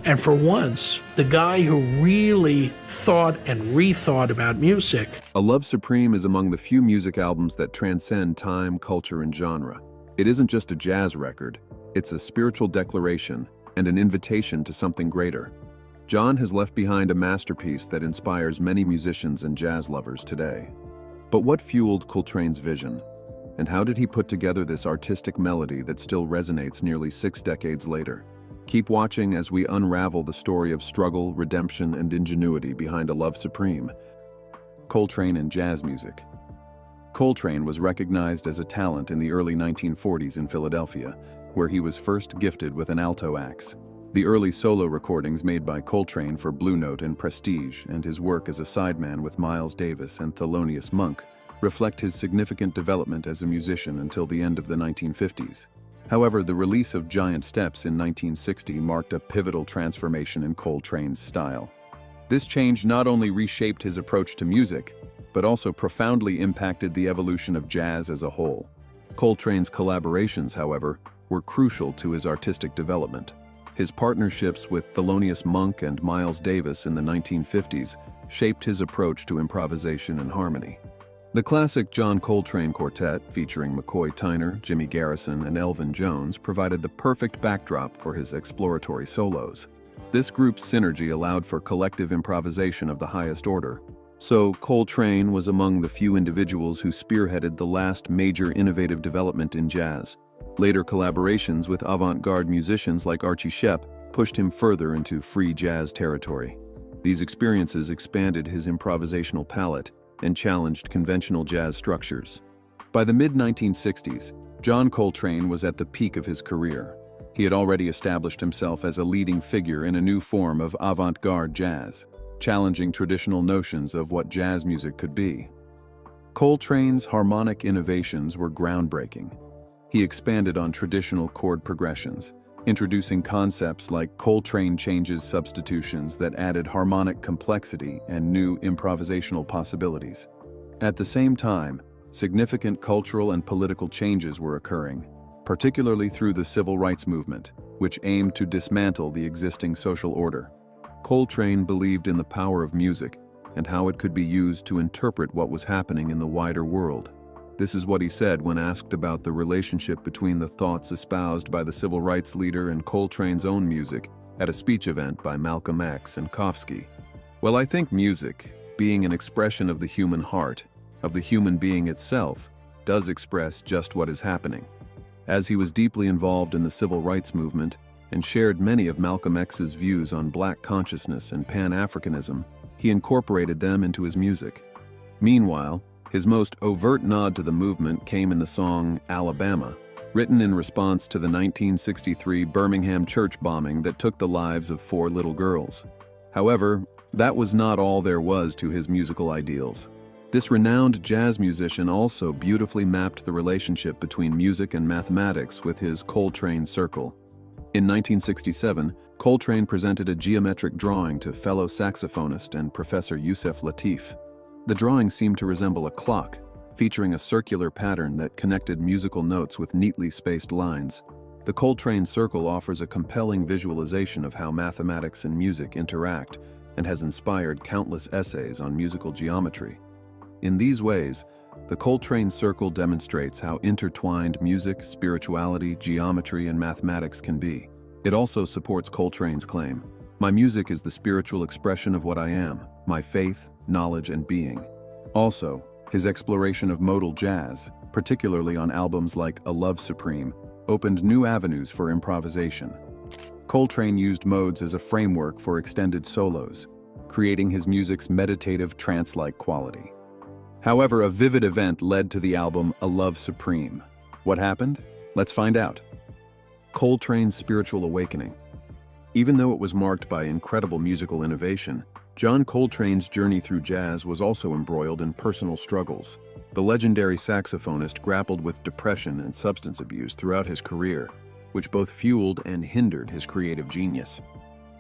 And for once, the guy who really thought and rethought about music. A Love Supreme is among the few music albums that transcend time, culture, and genre. It isn't just a jazz record, it's a spiritual declaration and an invitation to something greater. John has left behind a masterpiece that inspires many musicians and jazz lovers today. But what fueled Coltrane's vision? And how did he put together this artistic melody that still resonates nearly 6 decades later? Keep watching as we unravel the story of struggle, redemption, and ingenuity behind A Love Supreme. Coltrane and jazz music. Coltrane was recognized as a talent in the early 1940s in Philadelphia, where he was first gifted with an alto axe. The early solo recordings made by Coltrane for Blue Note and Prestige, and his work as a sideman with Miles Davis and Thelonious Monk, reflect his significant development as a musician until the end of the 1950s. However, the release of Giant Steps in 1960 marked a pivotal transformation in Coltrane's style. This change not only reshaped his approach to music, but also profoundly impacted the evolution of jazz as a whole. Coltrane's collaborations, however, were crucial to his artistic development. His partnerships with Thelonious Monk and Miles Davis in the 1950s shaped his approach to improvisation and harmony. The classic John Coltrane Quartet, featuring McCoy Tyner, Jimmy Garrison, and Elvin Jones, provided the perfect backdrop for his exploratory solos. This group's synergy allowed for collective improvisation of the highest order. So, Coltrane was among the few individuals who spearheaded the last major innovative development in jazz. Later collaborations with avant-garde musicians like Archie Shepp pushed him further into free jazz territory. These experiences expanded his improvisational palette and challenged conventional jazz structures. By the mid-1960s, John Coltrane was at the peak of his career. He had already established himself as a leading figure in a new form of avant-garde jazz, challenging traditional notions of what jazz music could be. Coltrane's harmonic innovations were groundbreaking. He expanded on traditional chord progressions, introducing concepts like Coltrane changes substitutions that added harmonic complexity and new improvisational possibilities. At the same time, significant cultural and political changes were occurring, particularly through the civil rights movement, which aimed to dismantle the existing social order. Coltrane believed in the power of music and how it could be used to interpret what was happening in the wider world. This is what he said when asked about the relationship between the thoughts espoused by the civil rights leader and Coltrane's own music at a speech event by Malcolm X and Kofsky. "Well, I think music, being an expression of the human heart, of the human being itself, does express just what is happening." As he was deeply involved in the civil rights movement and shared many of Malcolm X's views on Black consciousness and Pan-Africanism, he incorporated them into his music. Meanwhile, his most overt nod to the movement came in the song Alabama, written in response to the 1963 Birmingham church bombing that took the lives of 4 little girls. However, that was not all there was to his musical ideals. This renowned jazz musician also beautifully mapped the relationship between music and mathematics with his Coltrane Circle. In 1967, Coltrane presented a geometric drawing to fellow saxophonist and Professor Yusef Lateef. The drawing seemed to resemble a clock, featuring a circular pattern that connected musical notes with neatly spaced lines. The Coltrane Circle offers a compelling visualization of how mathematics and music interact and has inspired countless essays on musical geometry. In these ways, the Coltrane Circle demonstrates how intertwined music, spirituality, geometry, and mathematics can be. It also supports Coltrane's claim, "My music is the spiritual expression of what I am, my faith, knowledge, and being." Also, his exploration of modal jazz, particularly on albums like A Love Supreme, opened new avenues for improvisation. Coltrane used modes as a framework for extended solos, creating his music's meditative, trance-like quality. However, a vivid event led to the album A Love Supreme. What happened? Let's find out. Coltrane's spiritual awakening. Even though it was marked by incredible musical innovation, John Coltrane's journey through jazz was also embroiled in personal struggles. The legendary saxophonist grappled with depression and substance abuse throughout his career, which both fueled and hindered his creative genius.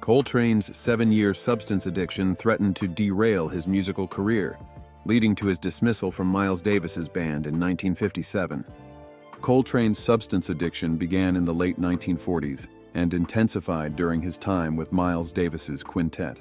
Coltrane's 7-year substance addiction threatened to derail his musical career, leading to his dismissal from Miles Davis's band in 1957. Coltrane's substance addiction began in the late 1940s and intensified during his time with Miles Davis's quintet.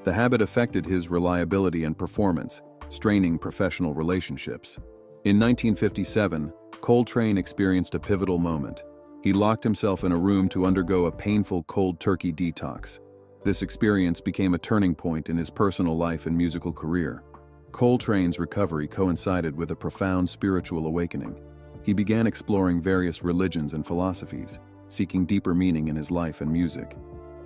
The habit affected his reliability and performance, straining professional relationships. In 1957, Coltrane experienced a pivotal moment. He locked himself in a room to undergo a painful cold turkey detox. This experience became a turning point in his personal life and musical career. Coltrane's recovery coincided with a profound spiritual awakening. He began exploring various religions and philosophies, seeking deeper meaning in his life and music.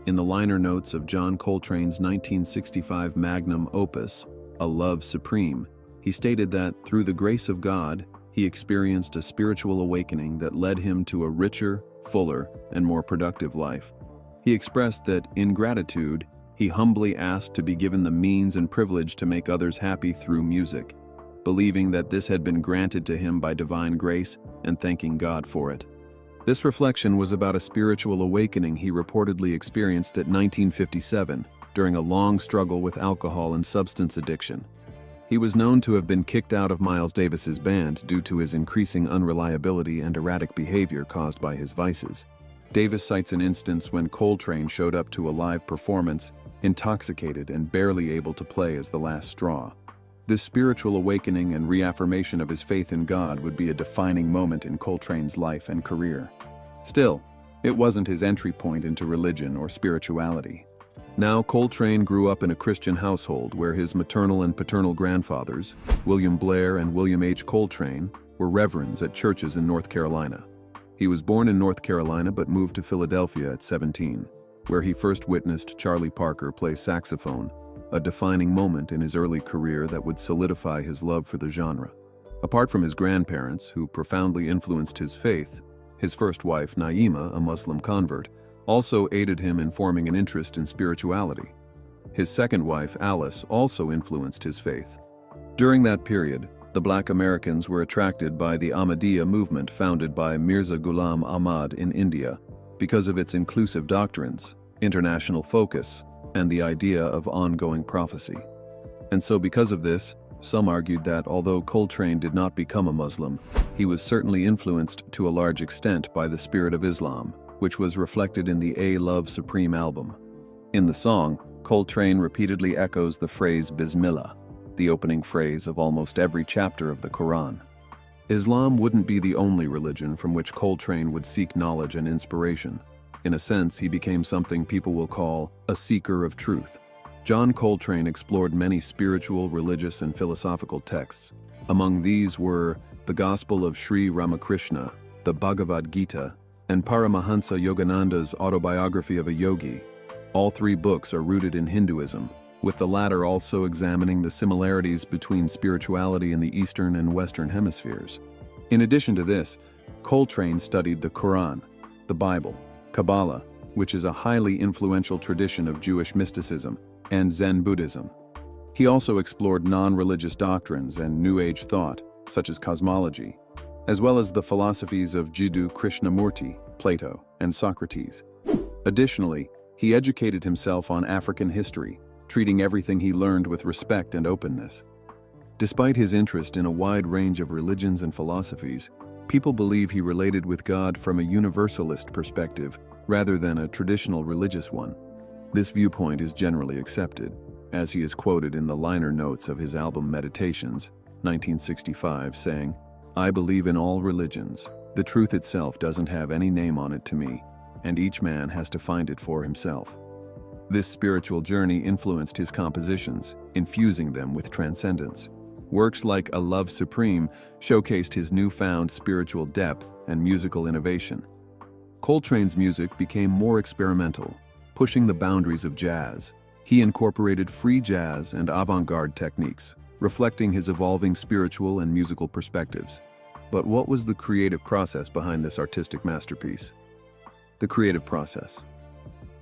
In the liner notes of John Coltrane's 1965 magnum opus, A Love Supreme, he stated that, through the grace of God, he experienced a spiritual awakening that led him to a richer, fuller, and more productive life. He expressed that, in gratitude, he humbly asked to be given the means and privilege to make others happy through music, believing that this had been granted to him by divine grace and thanking God for it. This reflection was about a spiritual awakening he reportedly experienced at 1957 during a long struggle with alcohol and substance addiction. He was known to have been kicked out of Miles Davis's band due to his increasing unreliability and erratic behavior caused by his vices. Davis cites an instance when Coltrane showed up to a live performance, intoxicated and barely able to play as the last straw. This spiritual awakening and reaffirmation of his faith in God would be a defining moment in Coltrane's life and career. Still, it wasn't his entry point into religion or spirituality. Now, Coltrane grew up in a Christian household where his maternal and paternal grandfathers, William Blair and William H. Coltrane, were reverends at churches in North Carolina. He was born in North Carolina but moved to Philadelphia at 17, where he first witnessed Charlie Parker play saxophone, a defining moment in his early career that would solidify his love for the genre. Apart from his grandparents, who profoundly influenced his faith, his first wife, Naima, a Muslim convert, also aided him in forming an interest in spirituality. His second wife, Alice, also influenced his faith. During that period, the Black Americans were attracted by the Ahmadiyya movement founded by Mirza Ghulam Ahmad in India because of its inclusive doctrines, international focus, and the idea of ongoing prophecy. And so because of this, some argued that although Coltrane did not become a Muslim, he was certainly influenced to a large extent by the spirit of Islam, which was reflected in the A Love Supreme album. In the song, Coltrane repeatedly echoes the phrase Bismillah, the opening phrase of almost every chapter of the Quran. Islam wouldn't be the only religion from which Coltrane would seek knowledge and inspiration. In a sense, he became something people will call a seeker of truth. John Coltrane explored many spiritual, religious, and philosophical texts. Among these were the Gospel of Sri Ramakrishna, the Bhagavad Gita, and Paramahansa Yogananda's Autobiography of a Yogi. All three books are rooted in Hinduism, with the latter also examining the similarities between spirituality in the Eastern and Western hemispheres. In addition to this, Coltrane studied the Quran, the Bible, Kabbalah, which is a highly influential tradition of Jewish mysticism, and Zen Buddhism. He also explored non-religious doctrines and New Age thought, such as cosmology, as well as the philosophies of Jiddu Krishnamurti, Plato, and Socrates. Additionally, he educated himself on African history, treating everything he learned with respect and openness. Despite his interest in a wide range of religions and philosophies, people believe he related with God from a universalist perspective rather than a traditional religious one. This viewpoint is generally accepted, as he is quoted in the liner notes of his album Meditations, 1965, saying, "I believe in all religions. The truth itself doesn't have any name on it to me, and each man has to find it for himself." This spiritual journey influenced his compositions, infusing them with transcendence. Works like A Love Supreme showcased his newfound spiritual depth and musical innovation. Coltrane's music became more experimental, pushing the boundaries of jazz. He incorporated free jazz and avant-garde techniques, reflecting his evolving spiritual and musical perspectives. But what was the creative process behind this artistic masterpiece? The creative process.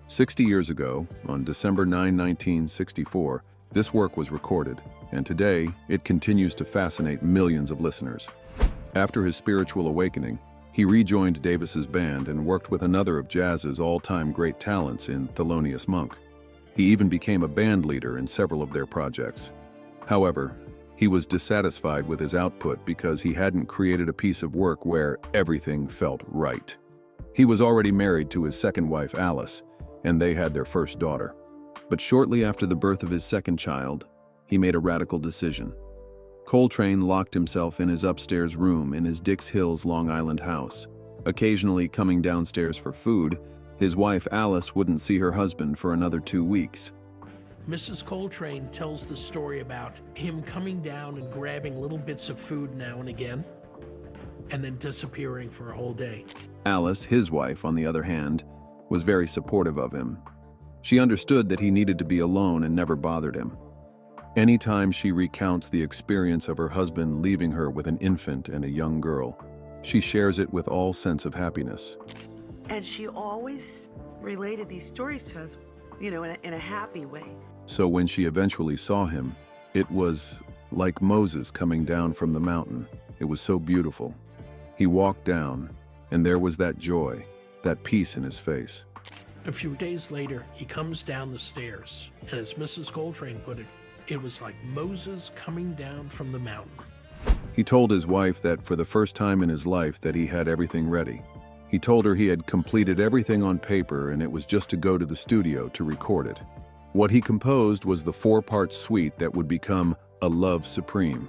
60 years ago, on December 9, 1964, this work was recorded, and today it continues to fascinate millions of listeners. After his spiritual awakening, he rejoined Davis's band and worked with another of jazz's all-time great talents in Thelonious Monk. He even became a band leader in several of their projects. However, he was dissatisfied with his output because he hadn't created a piece of work where everything felt right. He was already married to his second wife, Alice, and they had their first daughter. But shortly after the birth of his second child, he made a radical decision. Coltrane locked himself in his upstairs room in his Dix Hills, Long Island house. Occasionally coming downstairs for food, his wife Alice wouldn't see her husband for another 2 weeks. Mrs. Coltrane tells the story about him coming down and grabbing little bits of food now and again, and then disappearing for a whole day. Alice, his wife, on the other hand, was very supportive of him. She understood that he needed to be alone and never bothered him. Anytime she recounts the experience of her husband leaving her with an infant and a young girl, she shares it with all sense of happiness. And she always related these stories to us, in a happy way. So when she eventually saw him, it was like Moses coming down from the mountain. It was so beautiful. He walked down, and there was that joy, that peace in his face. A few days later, he comes down the stairs, and as Mrs. Coltrane put it, it was like Moses coming down from the mountain. He told his wife that for the first time in his life that he had everything ready. He told her he had completed everything on paper and it was just to go to the studio to record it. What he composed was the 4-part suite that would become A Love Supreme.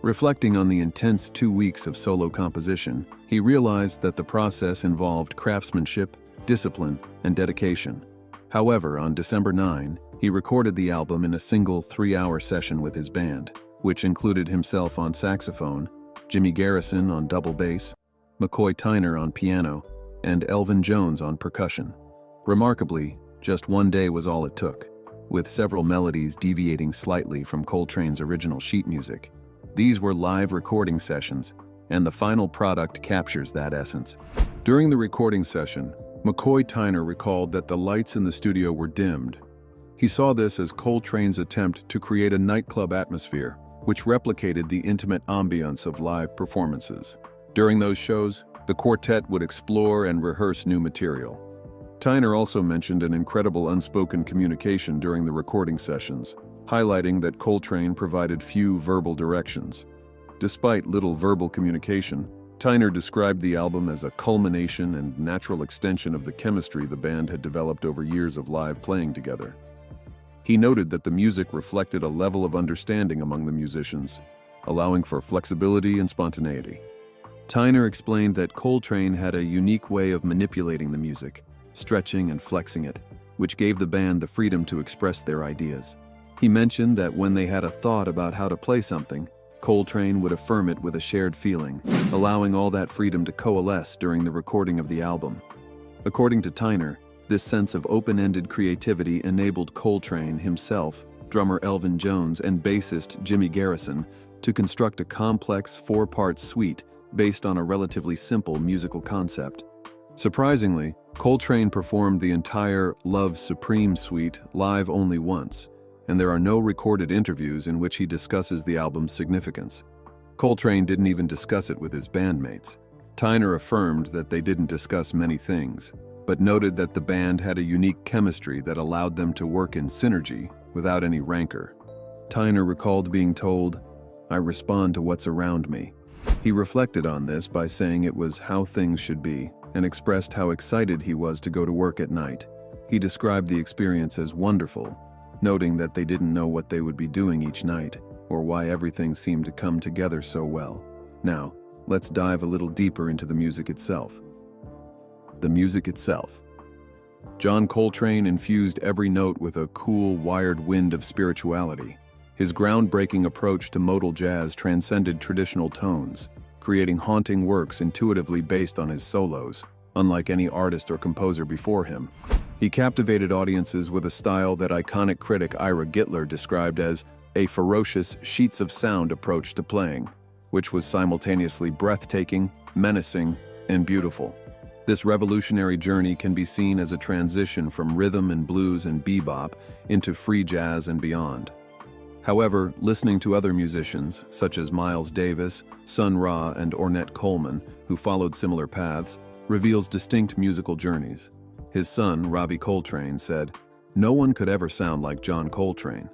Reflecting on the intense 2 weeks of solo composition, he realized that the process involved craftsmanship, discipline, and dedication. However, on December 9, he recorded the album in a single 3-hour session with his band, which included himself on saxophone, Jimmy Garrison on double bass, McCoy Tyner on piano, and Elvin Jones on percussion. Remarkably, just 1 day was all it took, with several melodies deviating slightly from Coltrane's original sheet music. These were live recording sessions, and the final product captures that essence. During the recording session, McCoy Tyner recalled that the lights in the studio were dimmed. He saw this as Coltrane's attempt to create a nightclub atmosphere, which replicated the intimate ambience of live performances. During those shows, the quartet would explore and rehearse new material. Tyner also mentioned an incredible unspoken communication during the recording sessions, highlighting that Coltrane provided few verbal directions. Despite little verbal communication, Tyner described the album as a culmination and natural extension of the chemistry the band had developed over years of live playing together. He noted that the music reflected a level of understanding among the musicians, allowing for flexibility and spontaneity. Tyner explained that Coltrane had a unique way of manipulating the music, stretching and flexing it, which gave the band the freedom to express their ideas. He mentioned that when they had a thought about how to play something, Coltrane would affirm it with a shared feeling, allowing all that freedom to coalesce during the recording of the album. According to Tyner, this sense of open-ended creativity enabled Coltrane himself, drummer Elvin Jones, and bassist Jimmy Garrison to construct a complex 4-part suite based on a relatively simple musical concept. Surprisingly, Coltrane performed the entire Love Supreme suite live only once, and there are no recorded interviews in which he discusses the album's significance. Coltrane didn't even discuss it with his bandmates. Tyner affirmed that they didn't discuss many things, but noted that the band had a unique chemistry that allowed them to work in synergy without any rancor. Tyner recalled being told, "I respond to what's around me." He reflected on this by saying it was how things should be, and expressed how excited he was to go to work at night. He described the experience as wonderful, noting that they didn't know what they would be doing each night, or why everything seemed to come together so well. Now, let's dive a little deeper into the music itself. The music itself. John Coltrane infused every note with a cool, wired wind of spirituality. His groundbreaking approach to modal jazz transcended traditional tones, creating haunting works intuitively based on his solos, unlike any artist or composer before him. He captivated audiences with a style that iconic critic Ira Gitler described as a ferocious, sheets of sound approach to playing, which was simultaneously breathtaking, menacing, and beautiful. This revolutionary journey can be seen as a transition from rhythm and blues and bebop into free jazz and beyond. However, listening to other musicians, such as Miles Davis, Sun Ra, and Ornette Coleman, who followed similar paths, reveals distinct musical journeys. His son, Ravi Coltrane, said, "No one could ever sound like John Coltrane."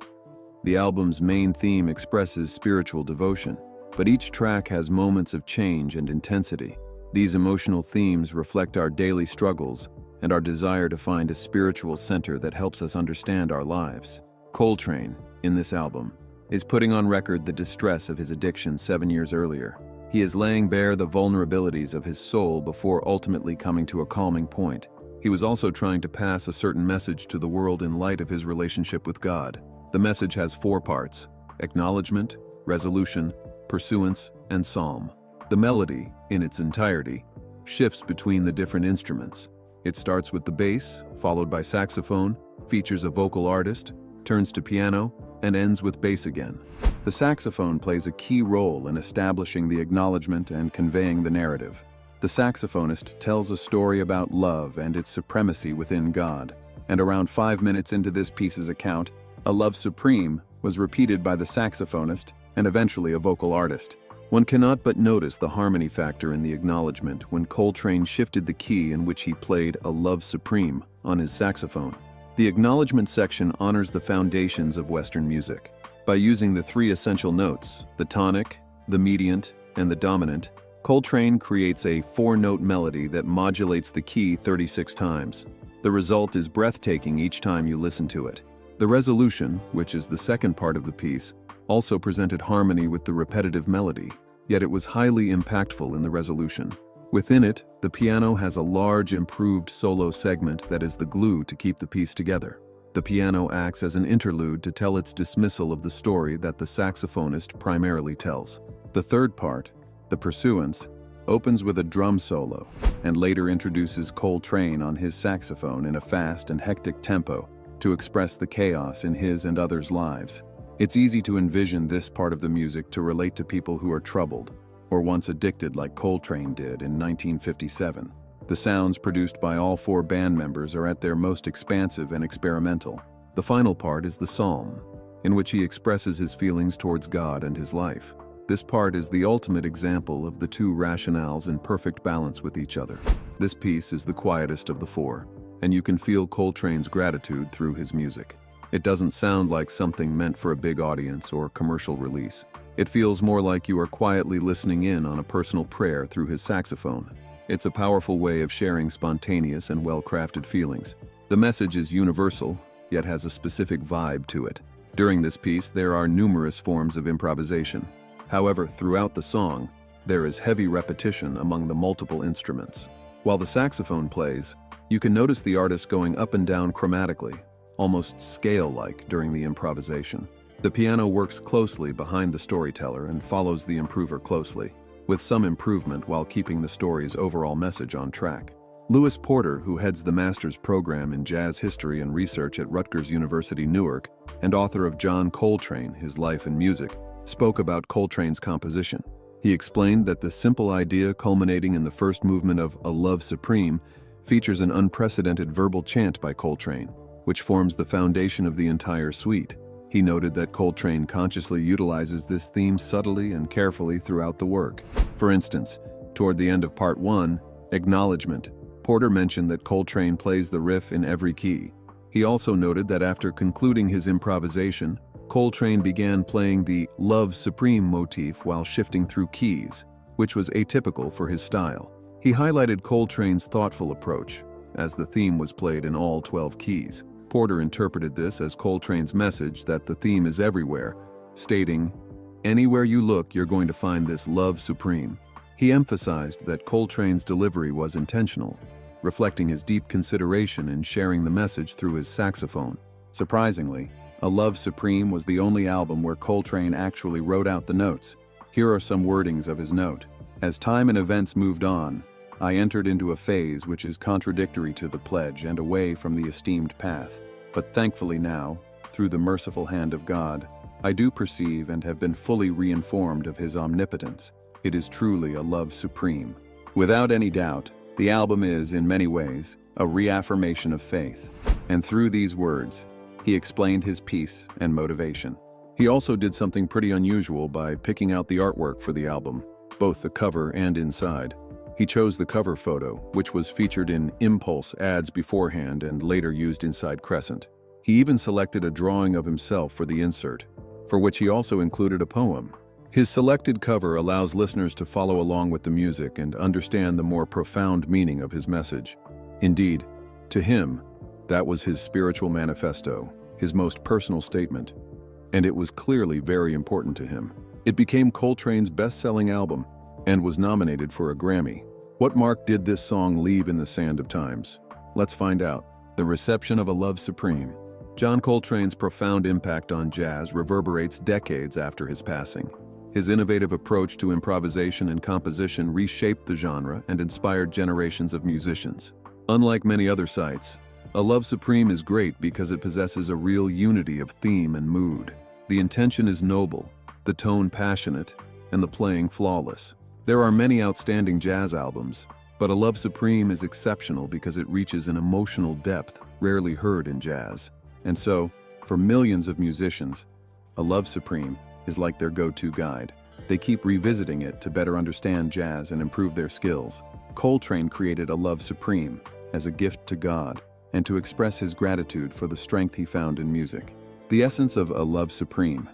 The album's main theme expresses spiritual devotion, but each track has moments of change and intensity. These emotional themes reflect our daily struggles and our desire to find a spiritual center that helps us understand our lives. Coltrane, in this album, is putting on record the distress of his addiction 7 years earlier. He is laying bare the vulnerabilities of his soul before ultimately coming to a calming point. He was also trying to pass a certain message to the world in light of his relationship with God. The message has 4 parts: acknowledgement, resolution, pursuance, and psalm. The melody, in its entirety, shifts between the different instruments. It starts with the bass, followed by saxophone, features a vocal artist, turns to piano, and ends with bass again. The saxophone plays a key role in establishing the acknowledgement and conveying the narrative. The saxophonist tells a story about love and its supremacy within God. And around 5 minutes into this piece's account, a love supreme was repeated by the saxophonist and eventually a vocal artist. One cannot but notice the harmony factor in the acknowledgement when Coltrane shifted the key in which he played a love supreme on his saxophone. The acknowledgement section honors the foundations of Western music. By using the 3 essential notes, the tonic, the mediant, and the dominant, Coltrane creates a 4-note melody that modulates the key 36 times. The result is breathtaking each time you listen to it. The resolution, which is the second part of the piece, also presented harmony with the repetitive melody, yet it was highly impactful in the resolution. Within it, the piano has a large improved solo segment that is the glue to keep the piece together. The piano acts as an interlude to tell its dismissal of the story that the saxophonist primarily tells. The third part, the pursuance, opens with a drum solo and later introduces Coltrane on his saxophone in a fast and hectic tempo to express the chaos in his and others' lives. It's easy to envision this part of the music to relate to people who are troubled or once addicted like Coltrane did in 1957. The sounds produced by all 4 band members are at their most expansive and experimental. The final part is the psalm, in which he expresses his feelings towards God and his life. This part is the ultimate example of the 2 rationales in perfect balance with each other. This piece is the quietest of the 4, and you can feel Coltrane's gratitude through his music. It doesn't sound like something meant for a big audience or commercial release. It feels more like you are quietly listening in on a personal prayer through his saxophone. It's a powerful way of sharing spontaneous and well-crafted feelings. The message is universal, yet has a specific vibe to it. During this piece, there are numerous forms of improvisation. However, throughout the song, there is heavy repetition among the multiple instruments. While the saxophone plays, you can notice the artist going up and down chromatically, almost scale-like during the improvisation. The piano works closely behind the storyteller and follows the improver closely, with some improvement while keeping the story's overall message on track. Lewis Porter, who heads the master's program in jazz history and research at Rutgers University, Newark, and author of John Coltrane, His Life and Music, spoke about Coltrane's composition. He explained that the simple idea culminating in the first movement of A Love Supreme features an unprecedented verbal chant by Coltrane, which forms the foundation of the entire suite. He noted that Coltrane consciously utilizes this theme subtly and carefully throughout the work. For instance, toward the end of Part 1, Acknowledgement, Porter mentioned that Coltrane plays the riff in every key. He also noted that after concluding his improvisation, Coltrane began playing the Love Supreme motif while shifting through keys, which was atypical for his style. He highlighted Coltrane's thoughtful approach, as the theme was played in all 12 keys. Porter interpreted this as Coltrane's message that the theme is everywhere, stating, "Anywhere you look, you're going to find this love supreme." He emphasized that Coltrane's delivery was intentional, reflecting his deep consideration in sharing the message through his saxophone. Surprisingly, A Love Supreme was the only album where Coltrane actually wrote out the notes. Here are some wordings of his note. "As time and events moved on, I entered into a phase which is contradictory to the pledge and away from the esteemed path. But thankfully now, through the merciful hand of God, I do perceive and have been fully reinformed of His omnipotence. It is truly a love supreme." Without any doubt, the album is, in many ways, a reaffirmation of faith. And through these words, he explained his peace and motivation. He also did something pretty unusual by picking out the artwork for the album, both the cover and inside. He chose the cover photo, which was featured in Impulse ads beforehand and later used inside Crescent. He even selected a drawing of himself for the insert, for which he also included a poem. His selected cover allows listeners to follow along with the music and understand the more profound meaning of his message. Indeed, to him, that was his spiritual manifesto, his most personal statement, and it was clearly very important to him. It became Coltrane's best-selling album and was nominated for a Grammy. What mark did this song leave in the sand of times? Let's find out. The reception of A Love Supreme. John Coltrane's profound impact on jazz reverberates decades after his passing. His innovative approach to improvisation and composition reshaped the genre and inspired generations of musicians. Unlike many other sites, A Love Supreme is great because it possesses a real unity of theme and mood. The intention is noble, the tone passionate, and the playing flawless. There are many outstanding jazz albums, but A Love Supreme is exceptional because it reaches an emotional depth rarely heard in jazz. And so, for millions of musicians, A Love Supreme is like their go-to guide. They keep revisiting it to better understand jazz and improve their skills. Coltrane created A Love Supreme as a gift to God and to express his gratitude for the strength he found in music. The essence of A Love Supreme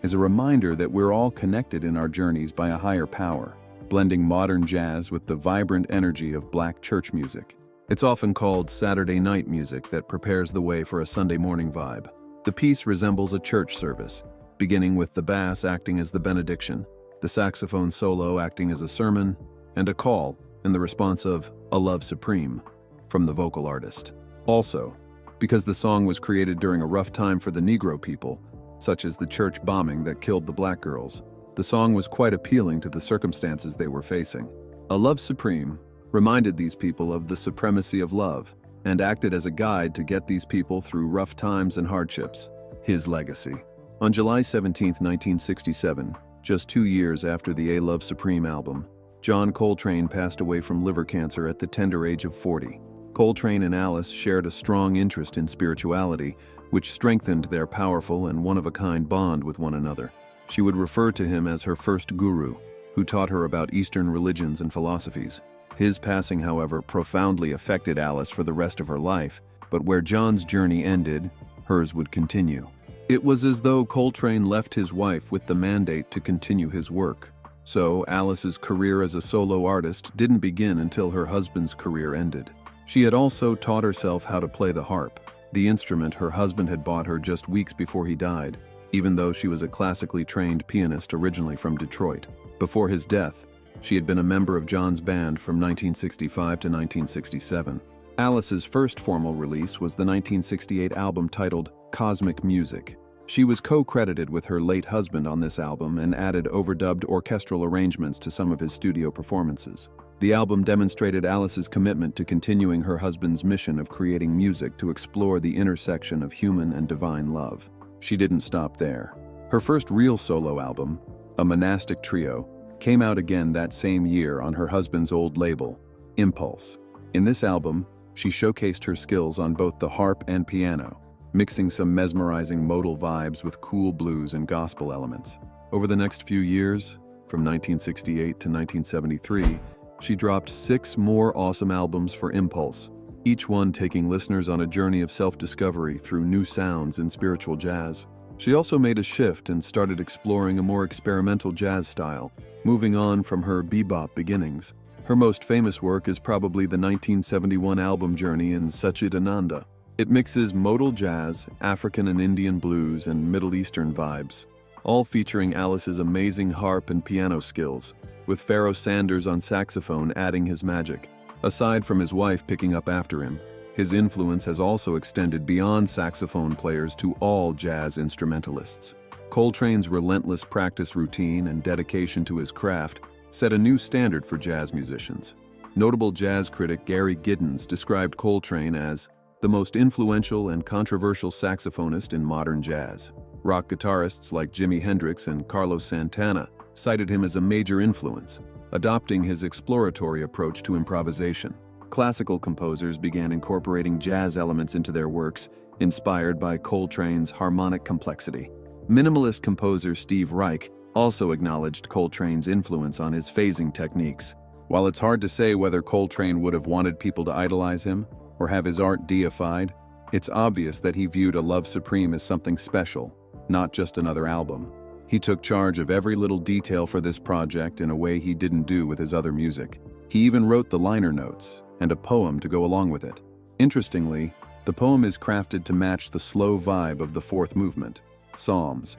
is a reminder that we're all connected in our journeys by a higher power, blending modern jazz with the vibrant energy of black church music. It's often called Saturday night music that prepares the way for a Sunday morning vibe. The piece resembles a church service, beginning with the bass acting as the benediction, the saxophone solo acting as a sermon, and a call in the response of A Love Supreme from the vocal artist. Also, because the song was created during a rough time for the Negro people, such as the church bombing that killed the black girls, the song was quite appealing to the circumstances they were facing. A Love Supreme reminded these people of the supremacy of love and acted as a guide to get these people through rough times and hardships. His legacy. On July 17, 1967, just 2 years after the A Love Supreme album, John Coltrane passed away from liver cancer at the tender age of 40. Coltrane and Alice shared a strong interest in spirituality, which strengthened their powerful and one-of-a-kind bond with one another. She would refer to him as her first guru, who taught her about Eastern religions and philosophies. His passing, however, profoundly affected Alice for the rest of her life, but where John's journey ended, hers would continue. It was as though Coltrane left his wife with the mandate to continue his work. So Alice's career as a solo artist didn't begin until her husband's career ended. She had also taught herself how to play the harp, the instrument her husband had bought her just weeks before he died, even though she was a classically trained pianist originally from Detroit. Before his death, she had been a member of John's band from 1965 to 1967. Alice's first formal release was the 1968 album titled Cosmic Music. She was co-credited with her late husband on this album and added overdubbed orchestral arrangements to some of his studio performances. The album demonstrated Alice's commitment to continuing her husband's mission of creating music to explore the intersection of human and divine love. She didn't stop there. Her first real solo album, a monastic trio, came out again that same year on her husband's old label, Impulse. In this album, she showcased her skills on both the harp and piano, mixing some mesmerizing modal vibes with cool blues and gospel elements. Over the next few years, from 1968 to 1973, she dropped 6 more awesome albums for Impulse, each one taking listeners on a journey of self-discovery through new sounds in spiritual jazz. She also made a shift and started exploring a more experimental jazz style, moving on from her bebop beginnings. Her most famous work is probably the 1971 album Journey in Satchidananda. It mixes modal jazz, African and Indian blues, and Middle Eastern vibes, all featuring Alice's amazing harp and piano skills, with Pharoah Sanders on saxophone adding his magic. Aside from his wife picking up after him, his influence has also extended beyond saxophone players to all jazz instrumentalists. Coltrane's relentless practice routine and dedication to his craft set a new standard for jazz musicians. Notable jazz critic Gary Giddens described Coltrane as the most influential and controversial saxophonist in modern jazz. Rock guitarists like Jimi Hendrix and Carlos Santana cited him as a major influence, adopting his exploratory approach to improvisation. Classical composers began incorporating jazz elements into their works, inspired by Coltrane's harmonic complexity. Minimalist composer Steve Reich also acknowledged Coltrane's influence on his phasing techniques. While it's hard to say whether Coltrane would have wanted people to idolize him or have his art deified, it's obvious that he viewed A Love Supreme as something special, not just another album. He took charge of every little detail for this project in a way he didn't do with his other music. He even wrote the liner notes and a poem to go along with it. Interestingly, the poem is crafted to match the slow vibe of the fourth movement, Psalms,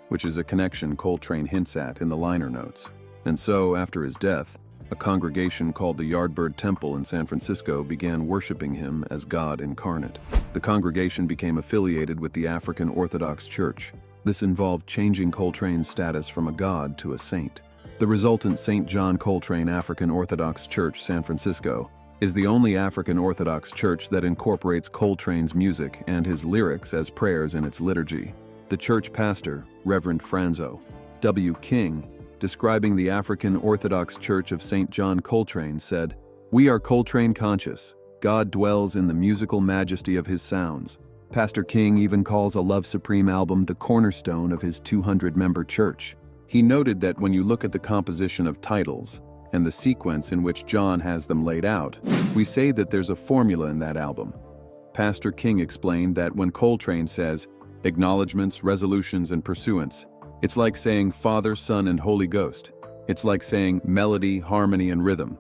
which is a connection Coltrane hints at in the liner notes. And so, after his death, a congregation called the Yardbird Temple in San Francisco began worshiping him as God incarnate. The congregation became affiliated with the African Orthodox Church. This involved changing Coltrane's status from a god to a saint. The resultant St. John Coltrane African Orthodox Church, San Francisco, is the only African Orthodox church that incorporates Coltrane's music and his lyrics as prayers in its liturgy. The church pastor, Reverend Franzo W. King, describing the African Orthodox Church of St. John Coltrane, said, "We are Coltrane conscious. God dwells in the musical majesty of his sounds." Pastor King even calls A Love Supreme album the cornerstone of his 200-member church. He noted that when you look at the composition of titles and the sequence in which John has them laid out, we say that there's a formula in that album. Pastor King explained that when Coltrane says, acknowledgments, resolutions, and pursuance, it's like saying Father, Son, and Holy Ghost. It's like saying melody, harmony, and rhythm.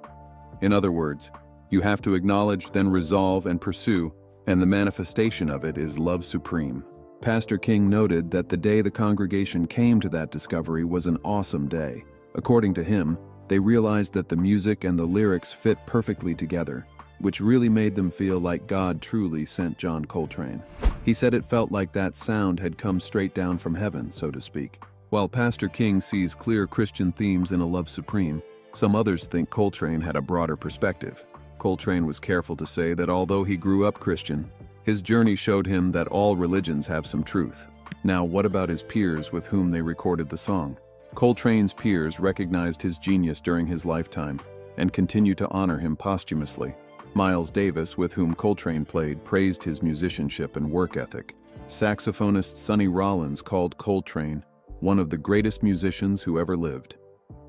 In other words, you have to acknowledge, then resolve and pursue, and the manifestation of it is love supreme. Pastor King noted that the day the congregation came to that discovery was an awesome day. According to him, they realized that the music and the lyrics fit perfectly together, which really made them feel like God truly sent John Coltrane. He said it felt like that sound had come straight down from heaven, so to speak. While Pastor King sees clear Christian themes in A Love Supreme, some others think Coltrane had a broader perspective. Coltrane was careful to say that although he grew up Christian, his journey showed him that all religions have some truth. Now, what about his peers with whom they recorded the song? Coltrane's peers recognized his genius during his lifetime and continue to honor him posthumously. Miles Davis, with whom Coltrane played, praised his musicianship and work ethic. Saxophonist Sonny Rollins called Coltrane one of the greatest musicians who ever lived.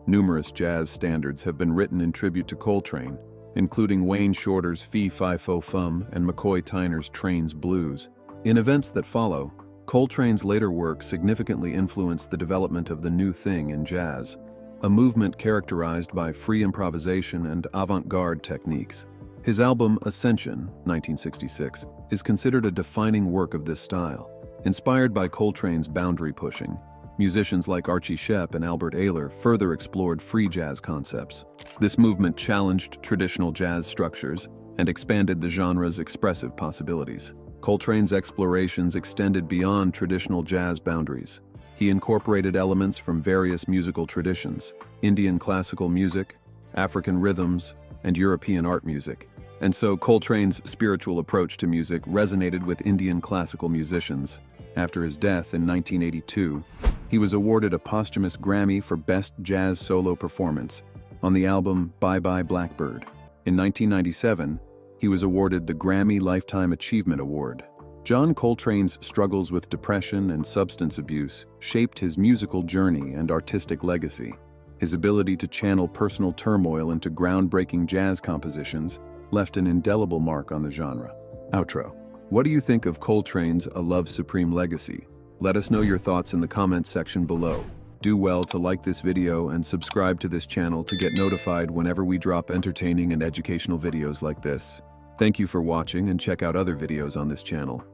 Numerous jazz standards have been written in tribute to Coltrane, including Wayne Shorter's Fee Fi Fo Fum and McCoy Tyner's Trane's Blues. In events that follow, Coltrane's later work significantly influenced the development of the new thing in jazz, a movement characterized by free improvisation and avant-garde techniques. His album Ascension, 1966, is considered a defining work of this style. Inspired by Coltrane's boundary pushing, musicians like Archie Shepp and Albert Ayler further explored free jazz concepts. This movement challenged traditional jazz structures and expanded the genre's expressive possibilities. Coltrane's explorations extended beyond traditional jazz boundaries. He incorporated elements from various musical traditions, Indian classical music, African rhythms, and European art music. And so Coltrane's spiritual approach to music resonated with Indian classical musicians. After his death in 1982, he was awarded a posthumous Grammy for Best Jazz Solo Performance on the album Bye Bye Blackbird. In 1997, he was awarded the Grammy Lifetime Achievement Award. John Coltrane's struggles with depression and substance abuse shaped his musical journey and artistic legacy. His ability to channel personal turmoil into groundbreaking jazz compositions left an indelible mark on the genre. Outro. What do you think of Coltrane's A Love Supreme legacy? Let us know your thoughts in the comments section below. Do well to like this video and subscribe to this channel to get notified whenever we drop entertaining and educational videos like this. Thank you for watching, and check out other videos on this channel.